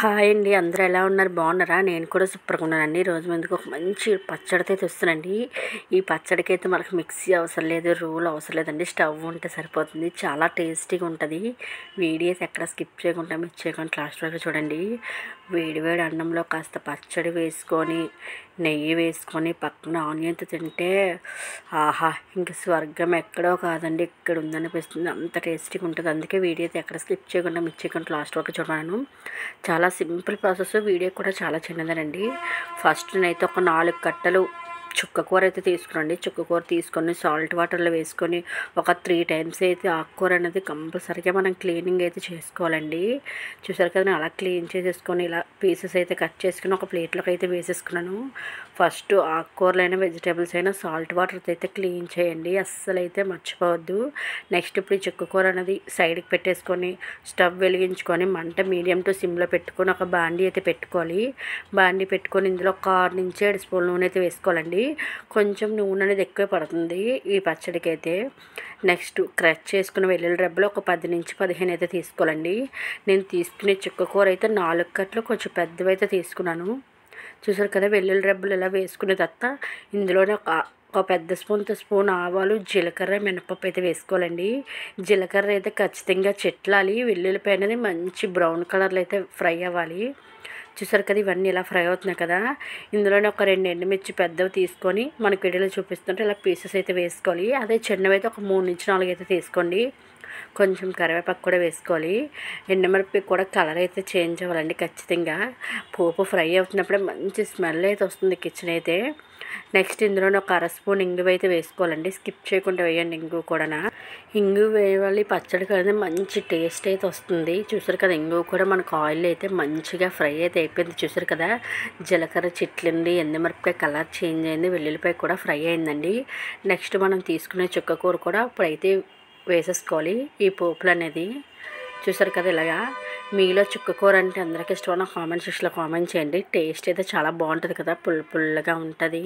Hi అండి. అందరూ ఎలా ఉన్నారు? బాగున్నారా? నేను కూడా సూపర్గా ఉన్నానండి. ఈరోజు ముందుకు ఒక మంచి పచ్చడితో అయితే వస్తున్నానండి. ఈ పచ్చడికి అయితే మనకు మిక్సీ అవసరం లేదు, రోల్ అవసరం లేదండి. స్టవ్ ఉంటే సరిపోతుంది. చాలా టేస్టీగా ఉంటుంది. వీడియోస్ ఎక్కడ స్కిప్ చేయకుండా మిస్ చేయకుండా లాస్ట్ వరకు చూడండి. వేడివేడి అన్నంలో కాస్త పచ్చడి వేసుకొని, నెయ్యి వేసుకొని పక్కన ఆనియన్తో తింటే ఆహా, ఇంక స్వర్గం ఎక్కడో కాదండి, ఇక్కడ ఉందనిపిస్తుంది. అంత టేస్టీగా ఉంటుంది. అందుకే వీడియో అయితే ఎక్కడ స్కిప్ చేయకుండా మిస్ చేయకుండా లాస్ట్ వరకు చూడను. చాలా సింపుల్ ప్రాసెస్. వీడియో కూడా చాలా చిన్నదేనండి. ఫస్ట్ నేనైతే ఒక 4 కట్టలు చుక్కకూర అయితే తీసుకురండి. చుక్కకూర తీసుకొని సాల్ట్ వాటర్లో వేసుకొని ఒక 3 టైమ్స్ అయితే ఆకుకూర అనేది కంపల్సరీగా మనం క్లీనింగ్ అయితే చేసుకోవాలండి. చూసారు కదా, నేను అలా క్లీన్ చేసేసుకొని ఇలా పీసెస్ అయితే కట్ చేసుకుని ఒక ప్లేట్లోకి అయితే వేసేసుకున్నాను. ఫస్ట్ ఆకుకూరలైనా వెజిటేబుల్స్ అయినా సాల్ట్ వాటర్తో అయితే క్లీన్ చేయండి, అస్సలు అయితే మర్చిపోవద్దు. నెక్స్ట్ ఇప్పుడు ఈ చుక్కకూర అనేది సైడ్కి పెట్టేసుకొని స్టవ్ వెలిగించుకొని మంట మీడియం టు సిమ్లో పెట్టుకొని ఒక బాండీ అయితే పెట్టుకోవాలి. బాండీ పెట్టుకొని ఇందులో ఒక 6 నుంచి 7 స్పూన్ల నూనె అయితే వేసుకోవాలండి. కొంచెం నూనె అనేది ఎక్కువ పడుతుంది ఈ పచ్చడికి అయితే. నెక్స్ట్ క్రష్ చేసుకున్న వెల్లుల్లి రెబ్బలు ఒక 10 నుంచి 15 అయితే తీసుకోవాలండి. నేను తీసుకునే చుక్కకూర అయితే 4 కట్లు కొంచెం పెద్దవి అయితే తీసుకున్నాను. చూసారు కదా, వెల్లుల్లి రెబ్బలు ఇలా వేసుకునే తర్వాత ఇందులోనే ఒక పెద్ద స్పూన్ ఆవాలు, జీలకర్ర, మినపప్పు అయితే వేసుకోవాలండి. జీలకర్ర అయితే ఖచ్చితంగా చిట్లాలి. వెల్లుల్లిపాయ అనేది మంచి బ్రౌన్ కలర్లో అయితే ఫ్రై అవ్వాలి. చూసారు కదా, ఇవన్నీ ఇలా ఫ్రై అవుతున్నాయి కదా, ఇందులోనే ఒక 2 ఎండుమిర్చి పెద్దవి తీసుకొని మనకి వీడియోలో చూపిస్తుంటే ఇలా పీసెస్ అయితే వేసుకోవాలి. అదే చిన్నవి అయితే ఒక 3 నుంచి 4 అయితే తీసుకోండి. కొంచెం కరివేపాకు కూడా వేసుకోవాలి. ఎండుమిరపకాయ కూడా కలర్ అయితే చేంజ్ అవ్వాలండి ఖచ్చితంగా. పోపు ఫ్రై అవుతున్నప్పుడే మంచి స్మెల్ అయితే వస్తుంది కిచెన్ అయితే. నెక్స్ట్ ఇందులోనే ఒక 1/2 స్పూన్ ఇంగువ అయితే వేసుకోవాలండి. స్కిప్ చేయకుండా వేయండి ఇంగువ కూడా. ఇంగువ వేయాలి పచ్చడికి అనేది మంచి టేస్ట్ అయితే వస్తుంది. చూసారు కదా, ఇంగువ కూడా మనకు ఆయిల్ అయితే మంచిగా ఫ్రై అయితే అయిపోయింది. చూసారు కదా, జీలకర్ర చిట్లింది, ఎండుమిరపకాయ కలర్ చేంజ్ అయింది, వెల్లుల్లిపాయ కూడా ఫ్రై అయిందండి. నెక్స్ట్ మనం తీసుకునే చుక్కకూర కూడా ఇప్పుడైతే వేసేసుకోవాలి ఈ పోపులు అనేది. చూసారు కదా, ఇలాగా మీలో చుక్కకూర అంటే అందరికీ ఇష్టమైన కామెంట్ సెక్షన్లో కామెంట్ చేయండి. టేస్ట్ అయితే చాలా బాగుంటుంది కదా, పుల్లగా ఉంటుంది,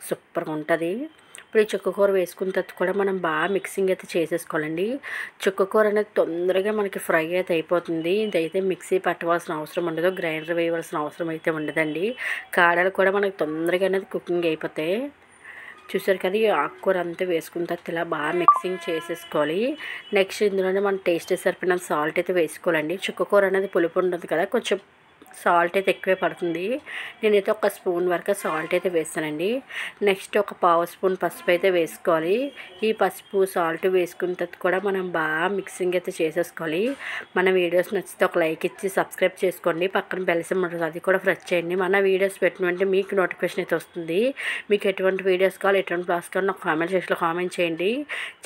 సూపర్గా ఉంటుంది. ఇప్పుడు ఈ చుక్కకూర వేసుకున్న తర్వాత కూడా మనం బాగా మిక్సింగ్ అయితే చేసేసుకోవాలండి. చుక్కకూర అనేది తొందరగా మనకి ఫ్రై అయితే అయిపోతుంది. ఇదైతే మిక్సీ పట్టవలసిన అవసరం ఉండదు, గ్రైండర్ వేయవలసిన అవసరం అయితే ఉండదండి. కాడలు కూడా మనకి తొందరగా అనేది కుకింగ్ అయిపోతాయి. చూసారు కదా, ఈ ఆకుకూర అంతా వేసుకున్న తర్వాత ఇలా బాగా మిక్సింగ్ చేసేసుకోవాలి. నెక్స్ట్ ఇందులోనే మనం టేస్ట్ సరిపోయినంత సాల్ట్ అయితే వేసుకోవాలండి. చుక్కకూర అనేది పులుపు ఉంటుంది కదా, కొంచెం సాల్ట్ అయితే ఎక్కువే పడుతుంది. నేనైతే ఒక స్పూన్ వరకు సాల్ట్ అయితే వేస్తానండి. నెక్స్ట్ ఒక 1/2 స్పూన్ పసుపు అయితే వేసుకోవాలి. ఈ పసుపు సాల్ట్ వేసుకున్న తర్వాత కూడా మనం బాగా మిక్సింగ్ అయితే చేసేసుకోవాలి. మన వీడియోస్ నచ్చితే ఒక లైక్ ఇచ్చి సబ్స్క్రైబ్ చేసుకోండి. పక్కన బెల్ సింబల్ ఉంటుంది, అది కూడా ప్రెస్ చేయండి. మన వీడియోస్ పెట్టినట్టు మీకు నోటిఫికేషన్ అయితే వస్తుంది. మీకు ఎటువంటి వీడియోస్ కావాలి, ఎటువంటి క్లాస్ కావాలి నాకు కామెంట్ సెక్షన్లో కామెంట్ చేయండి.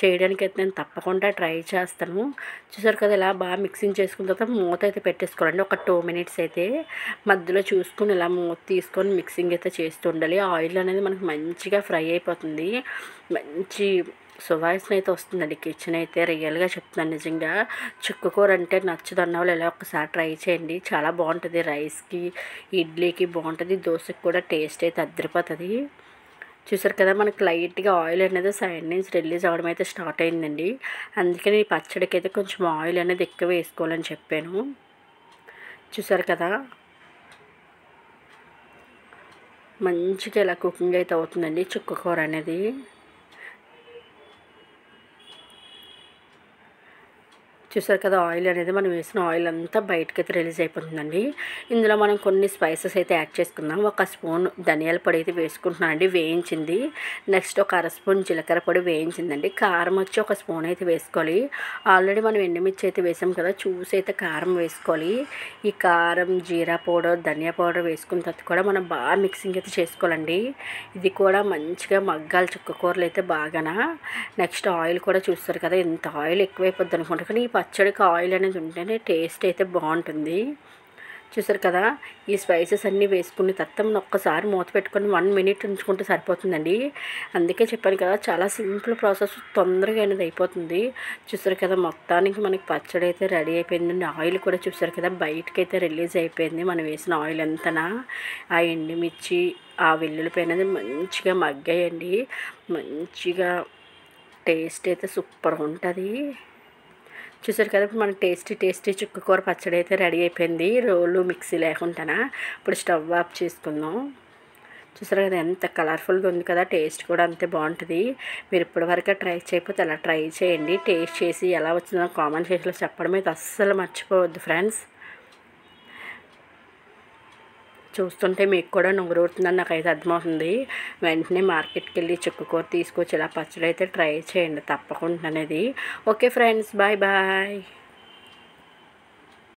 చేయడానికి అయితే నేను తప్పకుండా ట్రై చేస్తాను. చూసారు కదా, ఇలా బాగా మిక్సింగ్ చేసుకున్న తర్వాత మూత అయితే పెట్టేసుకోవాలండి. ఒక 2 మినిట్స్ అయితే మధ్యలో చూసుకుని ఇలా మూత తీసుకొని మిక్సింగ్ అయితే చేస్తూ ఉండాలి. ఆయిల్ అనేది మనకు మంచిగా ఫ్రై అయిపోతుంది. మంచి సువాసన అయితే వస్తుందండి కిచెన్ అయితే. రియల్గా చెప్తున్నాను, నిజంగా చుక్కకూర అంటే నచ్చదన్న వాళ్ళు ఇలా ఒకసారి ట్రై చేయండి. చాలా బాగుంటుంది. రైస్కి, ఇడ్లీకి బాగుంటుంది, దోశకి కూడా టేస్ట్ అయితే అదిరిపోతుంది. చూసారు కదా, మనకి లైట్గా ఆయిల్ అనేది సైడ్ నుంచి రిలీజ్ అవ్వడం అయితే స్టార్ట్ అయిందండి. అందుకని ఈ పచ్చడికి అయితే కొంచెం ఆయిల్ అనేది ఎక్కువ వేసుకోవాలని చెప్పాను. చూసారు కదా, మంచిగా ఇలా కుకింగ్ అయితే అవుతుందండి చుక్కకూర అనేది. చూసారు కదా, ఆయిల్ అనేది మనం వేసిన ఆయిల్ అంతా బయటకి అయితే రిలీజ్ అయిపోతుందండి. ఇందులో మనం కొన్ని స్పైసెస్ అయితే యాడ్ చేసుకుందాం. ఒక స్పూన్ ధనియాల పొడి అయితే వేసుకుంటున్నానండి, వేయించింది. నెక్స్ట్ ఒక 1/2 స్పూన్ జీలకర్ర పొడి వేయించిందండి. కారం వచ్చి ఒక స్పూన్ అయితే వేసుకోవాలి. ఆల్రెడీ మనం ఎండుమిర్చి అయితే వేసాం కదా, చూసి అయితే కారం వేసుకోవాలి. ఈ కారం, జీరా పౌడర్, ధనియా పౌడర్ వేసుకున్న తర్వాత కూడా మనం బాగా మిక్సింగ్ అయితే చేసుకోవాలండి. ఇది కూడా మంచిగా మగ్గాలి చుక్కకూరలు అయితే బాగానా. నెక్స్ట్ ఆయిల్ కూడా చూస్తారు కదా, ఎంత ఆయిల్ ఎక్కువైపోద్ది అనుకుంటారు, కానీ ఈ పచ్చడికి ఆయిల్ అనేది ఉంటేనే టేస్ట్ అయితే బాగుంటుంది. చూసారు కదా, ఈ స్పైసెస్ అన్నీ వేసుకున్న తర్వాత మనం ఒక్కసారి మూత పెట్టుకొని 1 మినిట్ ఉంచుకుంటే సరిపోతుందండి. అందుకే చెప్పాను కదా, చాలా సింపుల్ ప్రాసెస్, తొందరగా అనేది అయిపోతుంది. చూసారు కదా, మొత్తానికి మనకి పచ్చడి అయితే రెడీ అయిపోయిందండి. ఆయిల్ కూడా చూసారు కదా, బయటకి అయితే రిలీజ్ అయిపోయింది. మనం వేసిన ఆయిల్ ఎంతనా. ఆ ఎండుమిర్చి, ఆ వెల్లుల్లిపాయ అనేది మంచిగా మగ్గాయండి. మంచిగా టేస్ట్ అయితే సూపర్గా ఉంటుంది. చూసారు కదా, ఇప్పుడు మన టేస్టీ చుక్కకూర పచ్చడి అయితే రెడీ అయిపోయింది, రోలు మిక్సీ లేకుండానా. ఇప్పుడు స్టవ్ ఆఫ్ చేసుకుందాం. చూసారు కదా ఎంత కలర్ఫుల్గా ఉంది కదా, టేస్ట్ కూడా అంతే బాగుంటుంది. మీరు ఇప్పటివరకు ట్రై చేయకపోతే అలా ట్రై చేయండి. టేస్ట్ చేసి ఎలా వచ్చిందో కామెంట్ సెక్షన్లో చెప్పడం అయితే అస్సలు మర్చిపోవద్దు ఫ్రెండ్స్. చూస్తుంటే మీకు కూడా నూరూరుతుందని నాకైతే అర్థమవుతుంది. వెంటనే మార్కెట్కి వెళ్ళి చుక్కకూర తీసుకొచ్చి ఇలా పచ్చడి అయితే ట్రై చేయండి తప్పకుండా అనేది. Okay friends, bye bye.